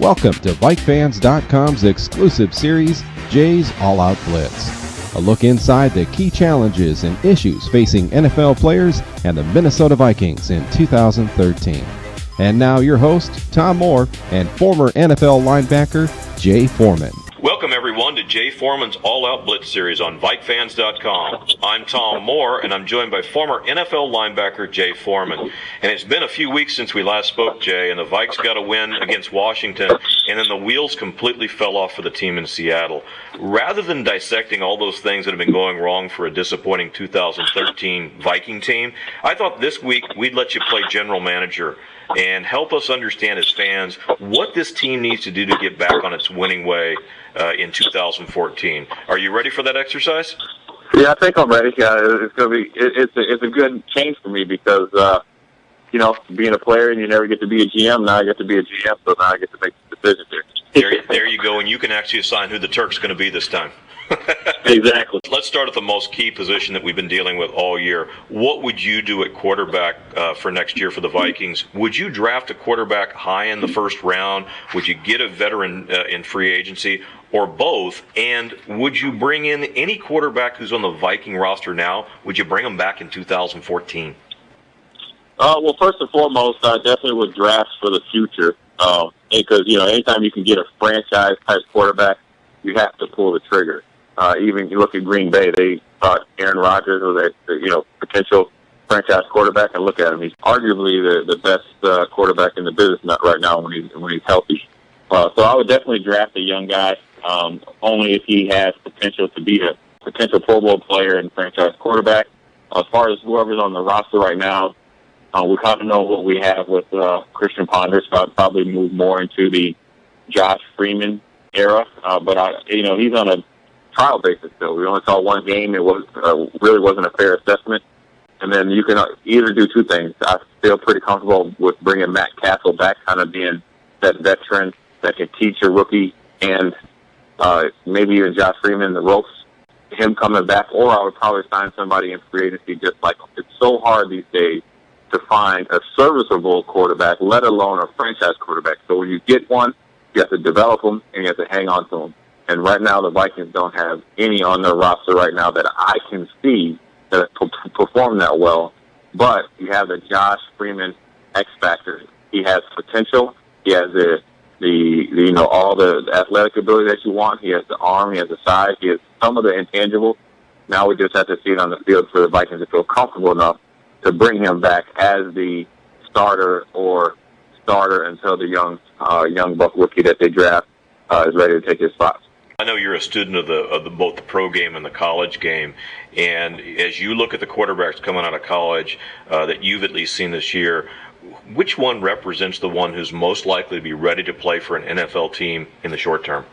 Welcome to VikeFans.com's exclusive series, Jay's All-Out Blitz. A look inside the key challenges and issues facing NFL players and the Minnesota Vikings in 2013. And now your host, Tom Moore, and former NFL linebacker, Jay Foreman. Welcome, everyone, to Jay Foreman's All-Out Blitz series on VikeFans.com. I'm Tom Moore, and I'm joined by former NFL linebacker Jay Foreman. And it's been a few weeks since we last spoke, Jay, and the Vikes got a win against Washington, and then the wheels completely fell off for the team in Seattle. Rather than dissecting all those things that have been going wrong for a disappointing 2013 Viking team, I thought this week we'd let you play general manager and help us understand as fans what this team needs to do to get back on its winning way in 2014. Are you ready for that exercise? Yeah, I think I'm ready. It's going to be it's a good change for me because being a player and you never get to be a GM. Now I get to be a GM, so now I get to make the decisions here. There you go, and you can actually assign who the Turk's going to be this time. Exactly. Let's start at the most key position that we've been dealing with all year. What would you do at quarterback for next year for the Vikings? Would you draft a quarterback high in the first round? Would you get a veteran in free agency, or both? And would you bring in any quarterback who's on the Viking roster now? Would you bring them back in 2014? Well, first and foremost, I definitely would draft for the future because, anytime you can get a franchise-type quarterback, you have to pull the trigger. Even you look at Green Bay, they thought Aaron Rodgers was a potential franchise quarterback, and look at him. He's arguably the best quarterback in the business not right now when he's healthy. So I would definitely draft a young guy, only if he has potential to be a potential Pro Bowl player and franchise quarterback. As far as whoever's on the roster right now, we kind of know what we have with Christian Ponder, so I'd probably move more into the Josh Freeman era. But he's on a trial basis still. We only saw one game. It was really wasn't a fair assessment. And then you can either do two things. I feel pretty comfortable with bringing Matt Castle back, kind of being that veteran that can teach a rookie and maybe even Josh Freeman the ropes, him coming back. Or I would probably sign somebody in free agency just like it's so hard these days to find a serviceable quarterback, let alone a franchise quarterback. So when you get one, you have to develop them and you have to hang on to them. And right now, the Vikings don't have any on their roster right now that I can see that perform that well. But you have the Josh Freeman X factor. He has potential. He has all the athletic ability that you want. He has the arm. He has the size. He has some of the intangibles. Now we just have to see it on the field for the Vikings to feel comfortable enough to bring him back as the starter until the young buck rookie that they draft is ready to take his spot. I know you're a student of both the pro game and the college game, and as you look at the quarterbacks coming out of college that you've at least seen this year, which one represents the one who's most likely to be ready to play for an NFL team in the short term?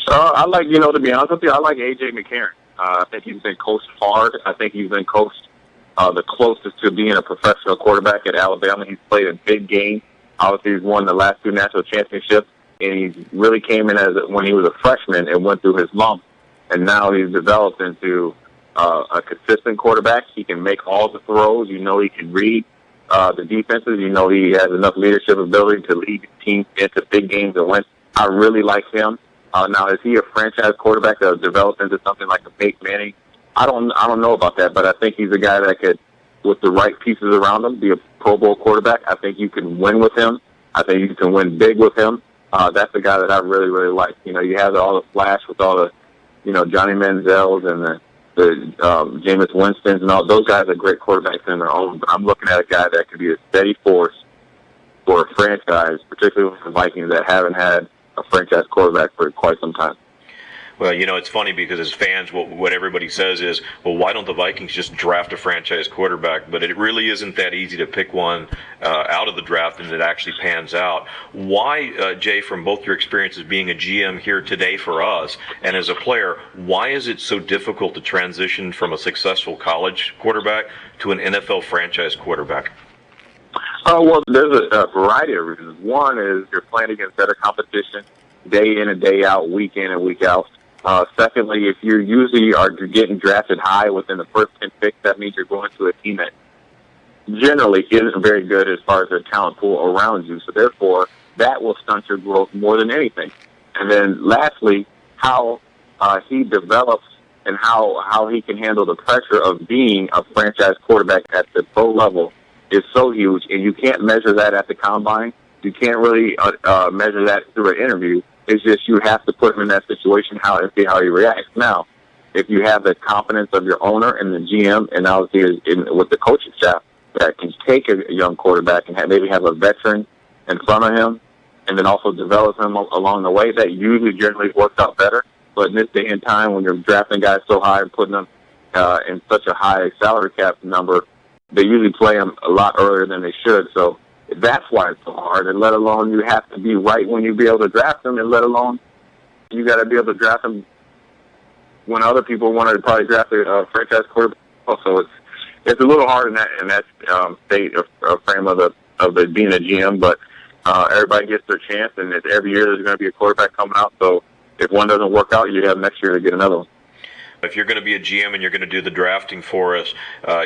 I like, to be honest with you, I like A.J. McCarron. I think he's been coached hard. I think he's been coached the closest to being a professional quarterback at Alabama. He's played in big games. Obviously, he's won the last two national championships. And he really came in when he was a freshman and went through his lumps. And now he's developed into a consistent quarterback. He can make all the throws. He can read the defenses. He has enough leadership ability to lead teams into big games and win. I really like him. Now, is he a franchise quarterback that will develop into something like a Peyton Manning? I don't know about that, but I think he's a guy that could, with the right pieces around him, be a Pro Bowl quarterback. I think you can win with him. I think you can win big with him. That's the guy that I really, really like. You have all the flash with all the, Johnny Manziel's and the Jameis Winston's and all. Those guys are great quarterbacks in their own, but I'm looking at a guy that could be a steady force for a franchise, particularly with the Vikings that haven't had a franchise quarterback for quite some time. Well, it's funny because as fans, what everybody says is, well, why don't the Vikings just draft a franchise quarterback? But it really isn't that easy to pick one out of the draft and it actually pans out. Why, Jay, from both your experiences being a GM here today for us and as a player, why is it so difficult to transition from a successful college quarterback to an NFL franchise quarterback? Well, there's a variety of reasons. One is you're playing against better competition day in and day out, week in and week out. Secondly, if you usually are getting drafted high within the first 10 picks, that means you're going to a team that generally isn't very good as far as their talent pool around you. So therefore, that will stunt your growth more than anything. And then lastly, how he develops and how he can handle the pressure of being a franchise quarterback at the pro level is so huge, and you can't measure that at the combine. You can't really measure that through an interview. It's just you have to put him in that situation and see how he reacts. Now, if you have the confidence of your owner and the GM, and obviously with the coaching staff that can take a young quarterback and maybe have a veteran in front of him, and then also develop him along the way, that usually generally works out better. But in this day and time, when you're drafting guys so high and putting them in such a high salary cap number, they usually play them a lot earlier than they should. So that's why it's so hard. And let alone you have to be right when you be able to draft them, and let alone you got to be able to draft them when other people wanted to probably draft a franchise quarterback. Also, it's a little hard in that state of frame of the being a GM, but everybody gets their chance, and every year there's going to be a quarterback coming out. So if one doesn't work out, you have next year to get another one. If you're going to be a GM and you're going to do the drafting for us,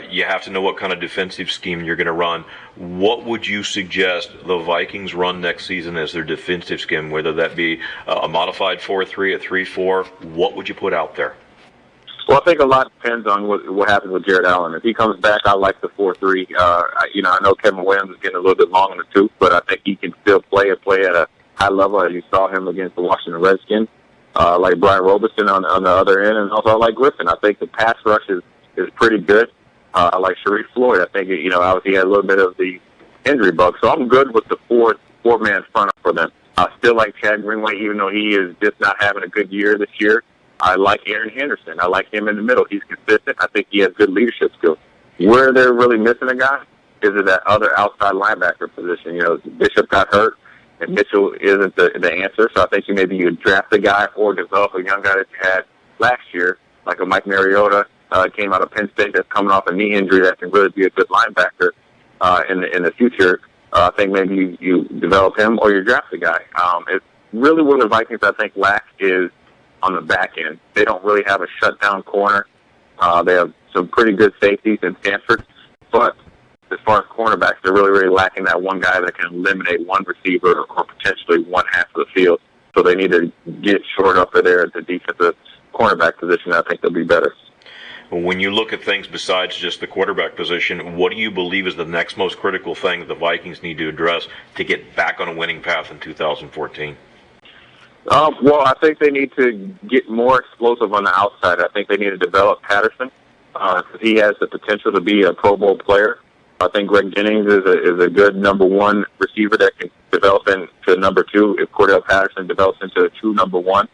you have to know what kind of defensive scheme you're going to run. What would you suggest the Vikings run next season as their defensive scheme, whether that be a modified 4-3, a 3-4? What would you put out there? Well, I think a lot depends on what happens with Jared Allen. If he comes back, I like the 4-3. I know Kevin Williams is getting a little bit long in the tooth, but I think he can still play at a high level, as you saw him against the Washington Redskins. Like Brian Robertson on the other end, and also I like Griffin. I think the pass rush is pretty good. I like Sharif Floyd. I think obviously he had a little bit of the injury bug, so I'm good with the four-man front for them. I still like Chad Greenway, even though he is just not having a good year this year. I like Aaron Henderson. I like him in the middle. He's consistent. I think he has good leadership skills. Where they're really missing a guy is at that other outside linebacker position. Bishop got hurt, and Mitchell isn't the answer. So I think you draft a guy or develop a young guy that you had last year, like a Mike Mariota, came out of Penn State that's coming off a knee injury that can really be a good linebacker in the future. I think maybe you develop him or you draft a guy. It's really where the Vikings, I think, lack is on the back end. They don't really have a shutdown corner. They have some pretty good safeties in Stanford, but as far as cornerbacks, they're really, really lacking that one guy that can eliminate one receiver or potentially one half of the field. So they need to get short up there at the defensive cornerback position. I think they'll be better. When you look at things besides just the quarterback position, what do you believe is the next most critical thing that the Vikings need to address to get back on a winning path in 2014? Well, I think they need to get more explosive on the outside. I think they need to develop Patterson because he has the potential to be a Pro Bowl player. I think Greg Jennings is a good number one receiver that can develop into number two if Cordell Patterson develops into a true number one.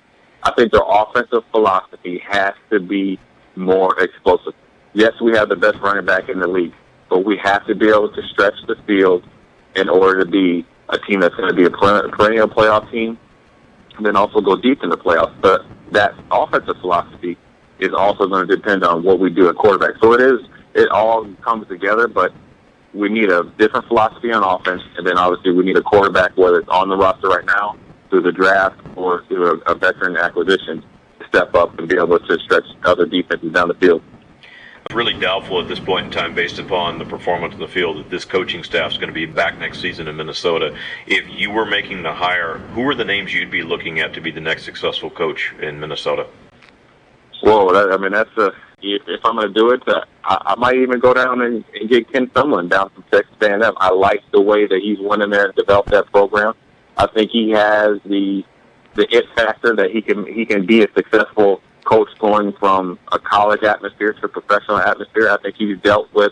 I think their offensive philosophy has to be more explosive. Yes, we have the best running back in the league, but we have to be able to stretch the field in order to be a team that's going to be a perennial playoff team, and then also go deep in the playoffs. But that offensive philosophy is also going to depend on what we do at quarterback. So it all comes together, but we need a different philosophy on offense, and then obviously we need a quarterback, whether it's on the roster right now, through the draft, or through a veteran acquisition, to step up and be able to stretch other defenses down the field. I'm really doubtful at this point in time, based upon the performance in the field, that this coaching staff is going to be back next season in Minnesota. If you were making the hire, who are the names you'd be looking at to be the next successful coach in Minnesota? Whoa, if I'm going to do it, I might even go down and get Ken Sumlin down from Texas A&M. I like the way that he's went in there and developed that program. I think he has the it factor that he can be a successful coach going from a college atmosphere to a professional atmosphere. I think he's dealt with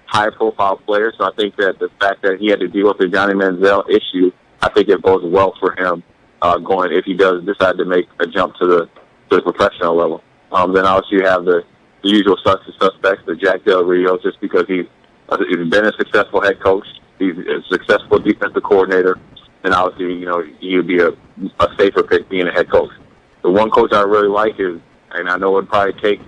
high-profile players, so I think that the fact that he had to deal with the Johnny Manziel issue, I think it bodes well for him going if he does decide to make a jump to the professional level. Then obviously you have the usual suspects, the Jack Del Rio, just because he's been a successful head coach, he's a successful defensive coordinator, and obviously, he would be a safer pick being a head coach. The one coach I really like is, and I know it would probably take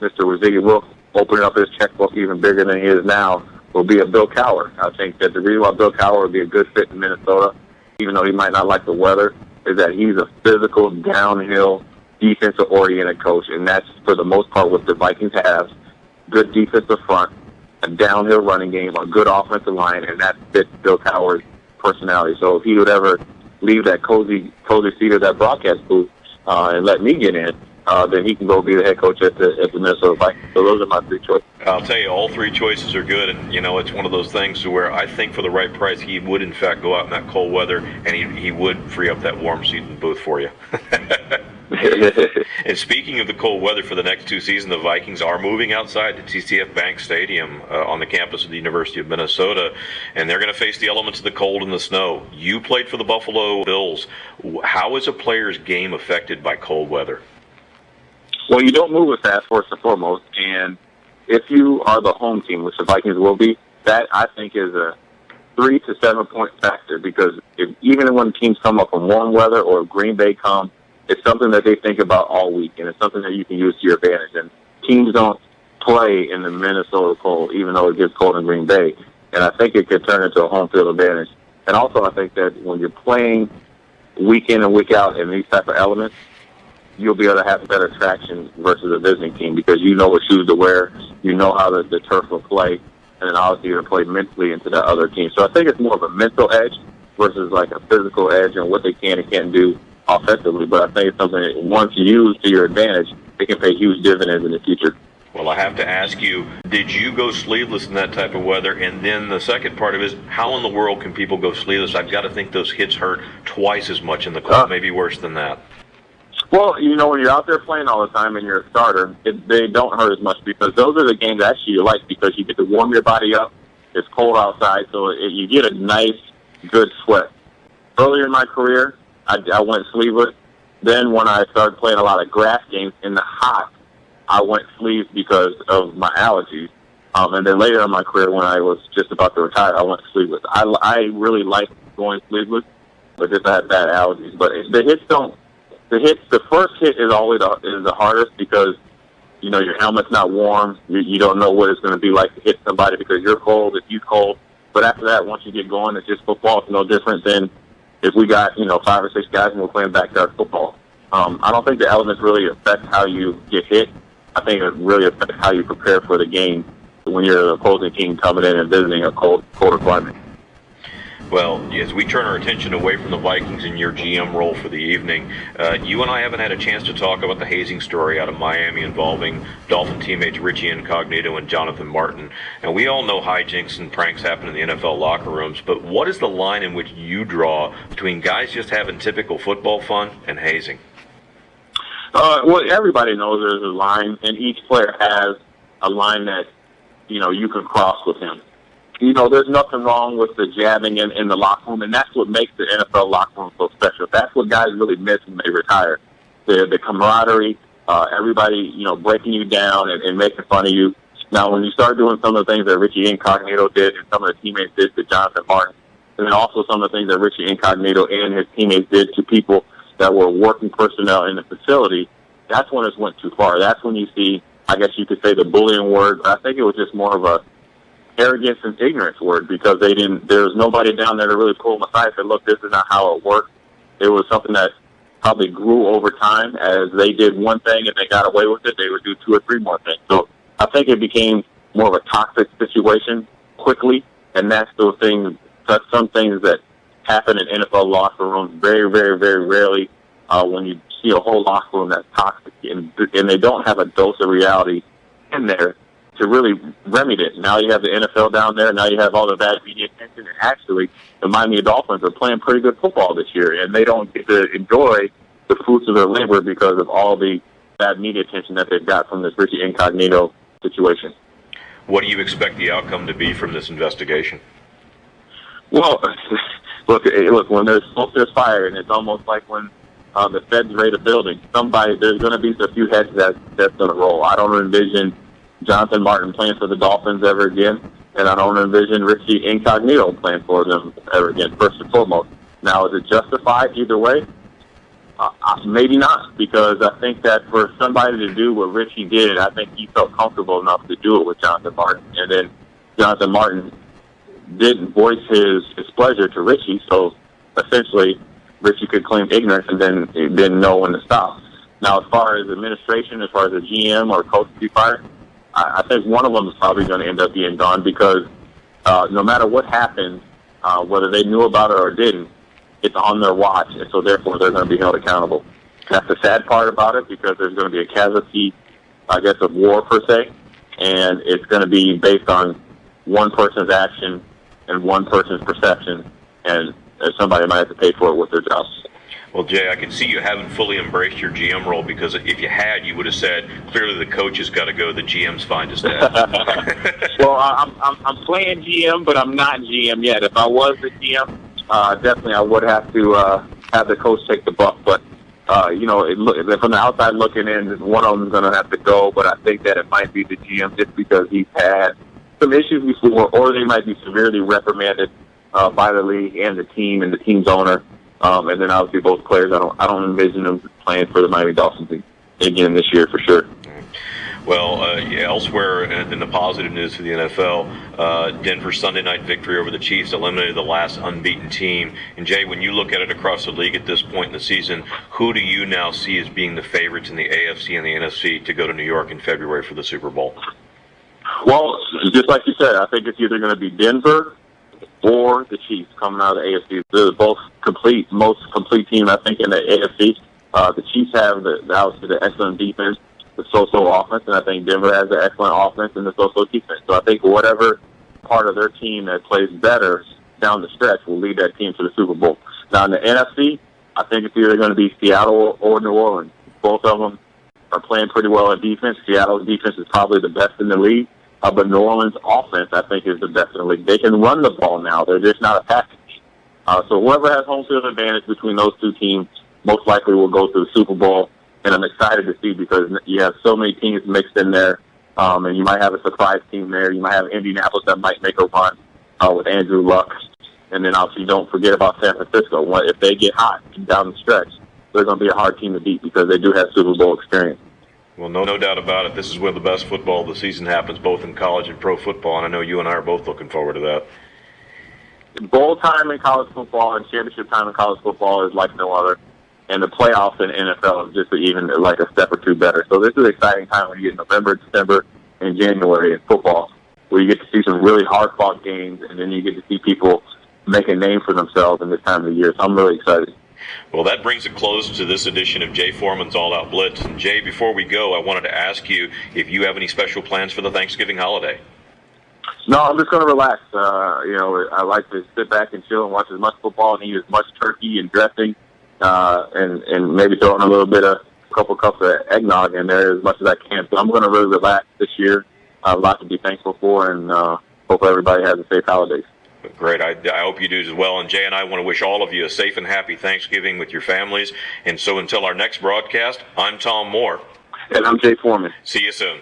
Mr. Wazigi Wilkes opening up his checkbook even bigger than he is now, will be a Bill Cowher. I think that the reason why Bill Cowher would be a good fit in Minnesota, even though he might not like the weather, is that he's a physical, downhill, defensive-oriented coach, and that's, for the most part, what the Vikings have. Good defensive front, a downhill running game, a good offensive line, and that fits Bill Cowher's personality. So if he would ever leave that cozy seat of that broadcast booth and let me get in, then he can go be the head coach at the Minnesota Vikings. So those are my three choices. I'll tell you, all three choices are good, and it's one of those things where I think for the right price, he would in fact go out in that cold weather, and he would free up that warm seat in the booth for you. And speaking of the cold weather for the next two seasons, the Vikings are moving outside to TCF Bank Stadium on the campus of the University of Minnesota, and they're going to face the elements of the cold and the snow. You played for the Buffalo Bills. How is a player's game affected by cold weather? Well, you don't move as fast, first and foremost, and if you are the home team, which the Vikings will be, that I think is a 3 to 7 point factor, because even when teams come up from warm weather or Green Bay come, it's something that they think about all week, and it's something that you can use to your advantage. And teams don't play in the Minnesota cold, even though it gets cold in Green Bay. And I think it could turn into a home field advantage. And also I think that when you're playing week in and week out in these type of elements, you'll be able to have better traction versus a visiting team, because you know what shoes to wear, you know how the turf will play, and then obviously you're going to play mentally into that other team. So I think it's more of a mental edge versus like a physical edge and what they can and can't do offensively. But I think it's something that once you use to your advantage, it can pay huge dividends in the future. Well, I have to ask you, did you go sleeveless in that type of weather? And then the second part of it is, how in the world can people go sleeveless? I've got to think those hits hurt twice as much in the cold, maybe worse than that. Well, when you're out there playing all the time and you're a starter, they don't hurt as much, because those are the games actually you like, because you get to warm your body up. It's cold outside, so you get a nice, good sweat. Earlier in my career, I went sleeveless. Then when I started playing a lot of grass games in the hot, I went sleeves because of my allergies. And then later in my career, when I was just about to retire, I went sleeveless. I really like going sleeveless, but just I had bad allergies. But the first hit is always the hardest, because your helmet's not warm. You don't know what it's going to be like to hit somebody because you're cold, if you're cold. But after that, once you get going, it's just football. It's no different than if we got 5 or 6 guys and we're playing backyard football. I don't think the elements really affect how you get hit. I think it really affects how you prepare for the game when you're the opposing team coming in and visiting a colder climate. Well, as we turn our attention away from the Vikings and your GM role for the evening, you and I haven't had a chance to talk about the hazing story out of Miami involving Dolphin teammates Richie Incognito and Jonathan Martin. And we all know hijinks and pranks happen in the NFL locker rooms, but what is the line in which you draw between guys just having typical football fun and hazing? Well, everybody knows there's a line, and each player has a line that, you can cross with him. There's nothing wrong with the jabbing in the locker room, and that's what makes the NFL locker room so special. That's what guys really miss when they retire. The camaraderie, everybody, breaking you down and making fun of you. Now, when you start doing some of the things that Richie Incognito did and some of the teammates did to Jonathan Martin, and then also some of the things that Richie Incognito and his teammates did to people that were working personnel in the facility, that's when it went too far. That's when you see, I guess you could say, the bullying word, but I think it was just more of a arrogance and ignorance word, because there was nobody down there to really pull them aside and say, look, this is not how it works. It was something that probably grew over time. As they did one thing and they got away with it, they would do 2 or 3 more things. So I think it became more of a toxic situation quickly, and that's some things that happen in NFL locker rooms very, very, very rarely when you see a whole locker room that's toxic, and they don't have a dose of reality in there to really remedy it. Now you have the NFL down there. Now you have all the bad media attention. And actually, the Miami Dolphins are playing pretty good football this year, and they don't get to enjoy the fruits of their labor because of all the bad media attention that they've got from this Richie Incognito situation. What do you expect the outcome to be from this investigation? Well, look, when there's smoke, there's fire, and it's almost like when the feds raid a building. There's going to be a few heads that's going to roll. I don't envision Jonathan Martin playing for the Dolphins ever again, and I don't envision Richie Incognito playing for them ever again, first and foremost. Now, is it justified either way? Maybe not, because I think that for somebody to do what Richie did, I think he felt comfortable enough to do it with Jonathan Martin. And then Jonathan Martin didn't voice his pleasure to Richie, so essentially Richie could claim ignorance and then didn't know when to stop. Now, as far as administration, as far as a GM or coach to be fired, I think one of them is probably going to end up being gone, because no matter what happens, whether they knew about it or didn't, it's on their watch, and so therefore they're going to be held accountable. That's the sad part about it, because there's going to be a casualty, I guess, of war per se, and it's going to be based on one person's action and one person's perception, and somebody might have to pay for it with their jobs. Well, Jay, I can see you haven't fully embraced your GM role, because if you had, you would have said, clearly the coach has got to go, the GM's fine to stay. Well, I'm playing GM, but I'm not GM yet. If I was the GM, definitely I would have to have the coach take the buck. But, from the outside looking in, one of them is going to have to go, but I think that it might be the GM just because he's had some issues before, or they might be severely reprimanded by the league and the team and the team's owner. And then obviously both players, I don't envision them playing for the Miami Dolphins again this year for sure. Well, elsewhere in the positive news for the NFL, Denver's Sunday night victory over the Chiefs eliminated the last unbeaten team. And Jay, when you look at it across the league at this point in the season, who do you now see as being the favorites in the AFC and the NFC to go to New York in February for the Super Bowl? Well, just like you said, I think it's either going to be Denver or the Chiefs coming out of the AFC. They're both most complete team, I think, in the AFC. The Chiefs have obviously the excellent defense, the so-so offense, and I think Denver has the excellent offense and the so-so defense. So I think whatever part of their team that plays better down the stretch will lead that team to the Super Bowl. Now in the NFC, I think it's either going to be Seattle or New Orleans. Both of them are playing pretty well in defense. Seattle's defense is probably the best in the league. But New Orleans' offense, I think, is the best in the league. They can run the ball now. They're just not a passing team. So whoever has home field advantage between those two teams most likely will go to the Super Bowl. And I'm excited to see, because you have so many teams mixed in there. And you might have a surprise team there. You might have Indianapolis that might make a run with Andrew Luck. And then obviously don't forget about San Francisco. If they get hot down the stretch, they're going to be a hard team to beat because they do have Super Bowl experience. Well, no doubt about it. This is where the best football of the season happens, both in college and pro football, and I know you and I are both looking forward to that. Bowl time in college football and championship time in college football is like no other, and the playoffs in NFL is just even like a step or two better. So this is an exciting time when you get November, December, and January in football, where you get to see some really hard-fought games, and then you get to see people make a name for themselves in this time of the year. So I'm really excited. Well, that brings a close to this edition of Jay Foreman's All Out Blitz. And Jay, before we go, I wanted to ask you if you have any special plans for the Thanksgiving holiday. No, I'm just going to relax. I like to sit back and chill and watch as much football and eat as much turkey and dressing, and maybe throw in a couple cups of eggnog in there as much as I can. So I'm going to really relax this year. A lot to be thankful for, and hope everybody has a safe holidays. Great. I hope you do as well. And Jay and I want to wish all of you a safe and happy Thanksgiving with your families. And so until our next broadcast, I'm Tom Moore. And I'm Jay Foreman. See you soon.